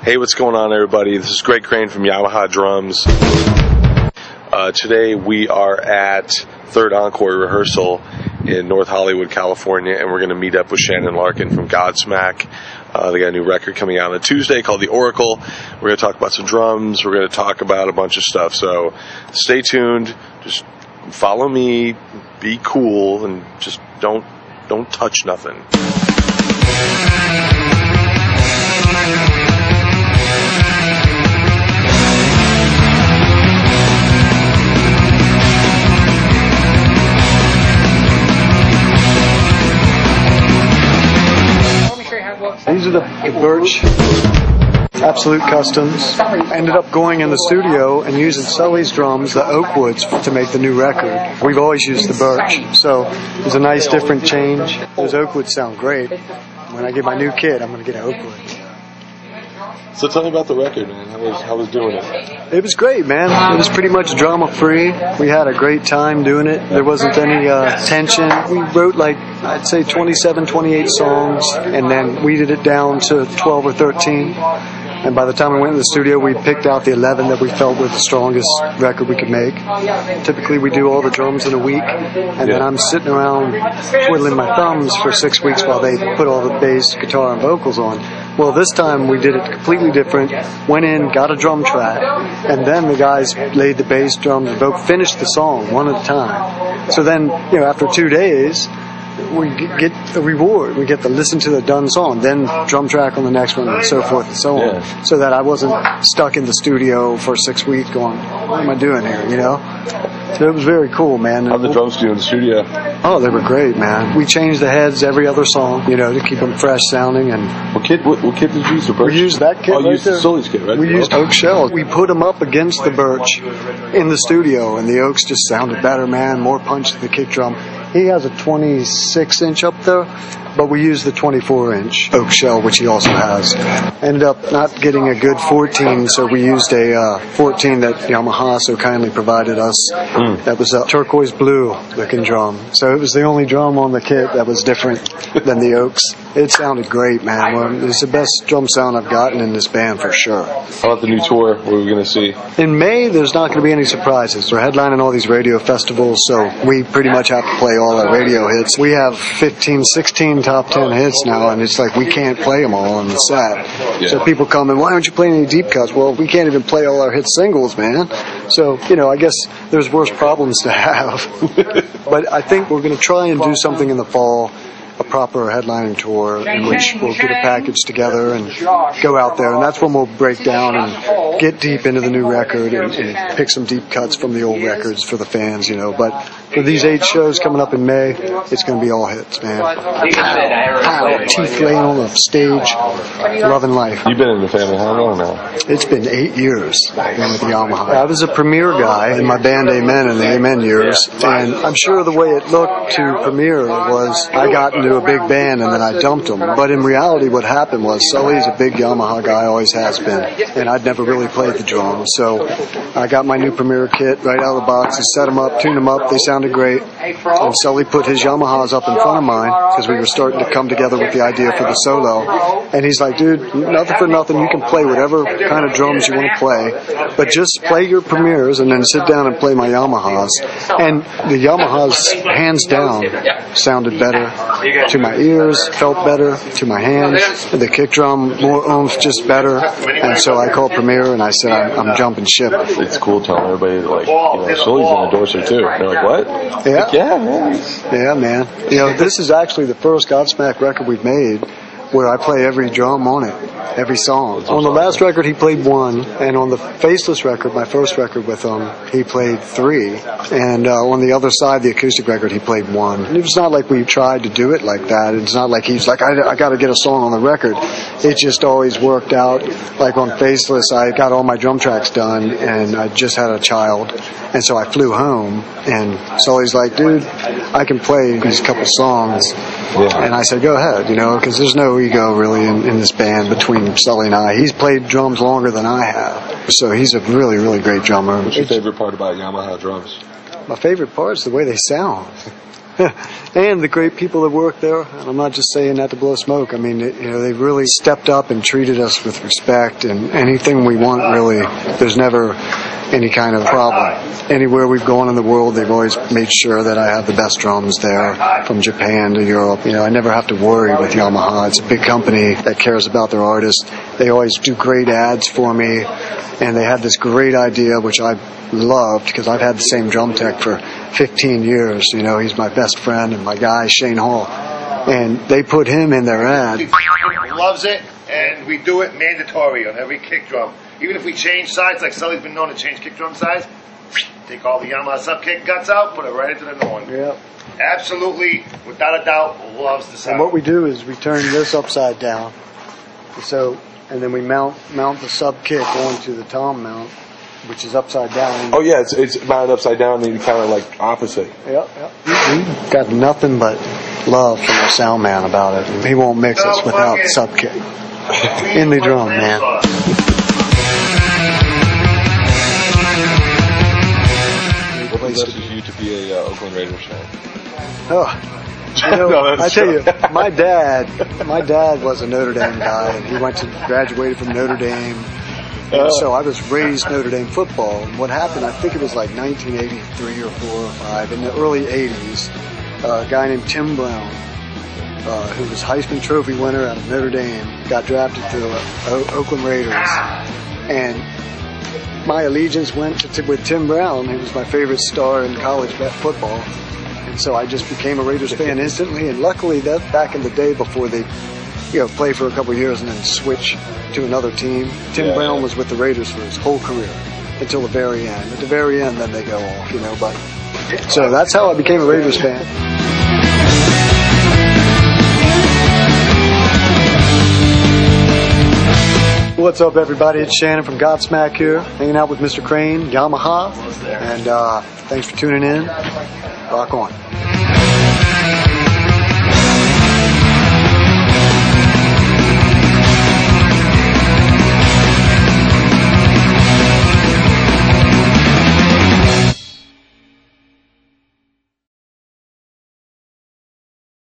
Hey, what's going on, everybody? This is Greg Crane from Yamaha Drums. Today we are at Third Encore Rehearsal in North Hollywood, California, and we're going to meet up with Shannon Larkin from Godsmack. They got a new record coming out on Tuesday called The Oracle. We're going to talk about some drums. We're going to talk about a bunch of stuff. So stay tuned. Just follow me. Be cool, and just don't touch nothing. These are the Birch Absolute Customs. I ended up going in the studio and using Sully's drums, the Oakwoods, to make the new record. We've always used the Birch, so it's a nice different change. Those Oakwoods sound great. When I get my new kit, I'm going to get an Oakwood. So tell me about the record, man. How was doing it? It was great, man. It was pretty much drama-free. We had a great time doing it. There wasn't any tension. We wrote I'd say 27, 28 songs, and then weeded it down to 12 or 13. And by the time we went in the studio, we picked out the 11 that we felt were the strongest record we could make. Typically, we do all the drums in a week, and then I'm sitting around twiddling my thumbs for 6 weeks while they put all the bass, guitar, and vocals on. Well, this time we did it completely different. Went in, got a drum track, and then the guys laid the bass, drums, and vocal, finished the song one at a time. So then, after 2 days, we get a reward. We get to listen to the done song, then drum track on the next one, and so forth and so on. So that I wasn't stuck in the studio for 6 weeks going, what am I doing here, So it was very cool, man. How'd the drums do in the studio? Oh, they were great, man. We changed the heads every other song, to keep them fresh sounding. And what kit did you use? The Birch? We used that kit. You used the Sully's kit, right? We used oak shells. We put them up against the Birch in the studio, and the oaks just sounded better, man. More punch to the kick drum. He has a 26-inch up there, but we used the 24-inch oak shell, which he also has. Ended up not getting a good 14, so we used a 14 that Yamaha so kindly provided us. That was a turquoise blue looking drum. So it was the only drum on the kit that was different than the oaks. It sounded great, man. Well, it's the best drum sound I've gotten in this band for sure. How about the new tour? What are we going to see? In May, there's not going to be any surprises. We're headlining all these radio festivals, so we pretty much have to play all our radio hits. We have 15, 16 top 10 hits now, and it's like we can't play them all on the set. So people come in, why don't you play any deep cuts? Well, we can't even play all our hit singles, man. So, I guess there's worse problems to have. But I think we're going to try and do something in the fall, a proper headlining tour in which we'll get a package together and go out there, and that's when we'll break down and get deep into the new record and pick some deep cuts from the old records for the fans, But for these 8 shows coming up in May, it's going to be all hits, man. Teeth laying on the stage, loving life. You've been in the family how long now? It's been 8 years been with Yamaha. I was a premier guy in my band Amen in the Amen years, and I'm sure the way it looked to premier was I got into a big band and then I dumped them. But in reality, what happened was Sully's a big Yamaha guy, always has been, and I'd never really played the drums. So I got my new premier kit right out of the box and set them up, tuned them up. They sounded great. And Sully put his Yamahas up in front of mine because we were starting to come together with the idea for the solo. And he's like, dude, nothing for nothing. You can play whatever kind of drums you want to play, but just play your premieres and then sit down and play my Yamahas. And the Yamahas, hands down, sounded better to my ears, felt better to my hands. The kick drum, more oomph, just better. And so I called Premier and I said, I'm jumping ship. It's cool telling everybody, Sully's an endorser too. They're like, what? Yeah. Yeah, man. Yeah, man. This is actually the first Godsmack record we've made where I play every drum on it, every song. On the last record, he played 1, and on the Faceless record, my first record with him, he played 3. And on the other side, the acoustic record, he played 1. And it was not like we tried to do it like that. It's not like he's like, I got to get a song on the record. It just always worked out. Like on Faceless, I got all my drum tracks done, and I just had a child. And so I flew home, and Sully's like, dude, I can play these couple songs. Yeah. And I said, go ahead, because there's no ego really in this band between Sully and I. He's played drums longer than I have, so he's a really, really great drummer. What's your favorite part about Yamaha drums? My favorite part is the way they sound. and the great people that work there. And I'm not just saying that to blow smoke. I mean, they've really stepped up and treated us with respect, and anything we want, really, there's never any kind of problem. Anywhere we've gone in the world, they've always made sure that I have the best drums there, from Japan to Europe. I never have to worry with Yamaha. It's a big company that cares about their artists. They always do great ads for me, and they had this great idea, which I loved, because I've had the same drum tech for 15 years. He's my best friend and my guy, Shane Hall. And they put him in their ad. He loves it, and we do it mandatory on every kick drum. Even if we change sides, like Sully's been known to change kick drum sides, take all the Yamaha sub kick guts out, put it right into the new one. Yep. Absolutely, without a doubt, loves the sound. And what we do is we turn this upside down, and then we mount the sub kick onto the tom mount, which is upside down. Oh yeah, it's mounted upside down, and you kind of like opposite. Yep. We got nothing but love from our sound man about it. He won't mix us without the sub kick in the drum, man. What possesses you to be a Oakland Raiders fan? Oh, I tell you, my dad was a Notre Dame guy, and he graduated from Notre Dame. And so I was raised Notre Dame football. And what happened, I think it was like 1983 or 4 or 5, in the early 80s, a guy named Tim Brown, who was Heisman Trophy winner out of Notre Dame, got drafted to the Oakland Raiders. And my allegiance went with Tim Brown. He was my favorite star in college football. And so I just became a Raiders fan instantly. And luckily, that back in the day before they play for a couple of years and then switch to another team, Tim Brown was with the Raiders for his whole career until the very end. At the very end, then they go off, But so that's how I became a Raiders fan. What's up, everybody? It's Shannon from Godsmack here, hanging out with Mr. Crane, Yamaha, and thanks for tuning in. Rock on.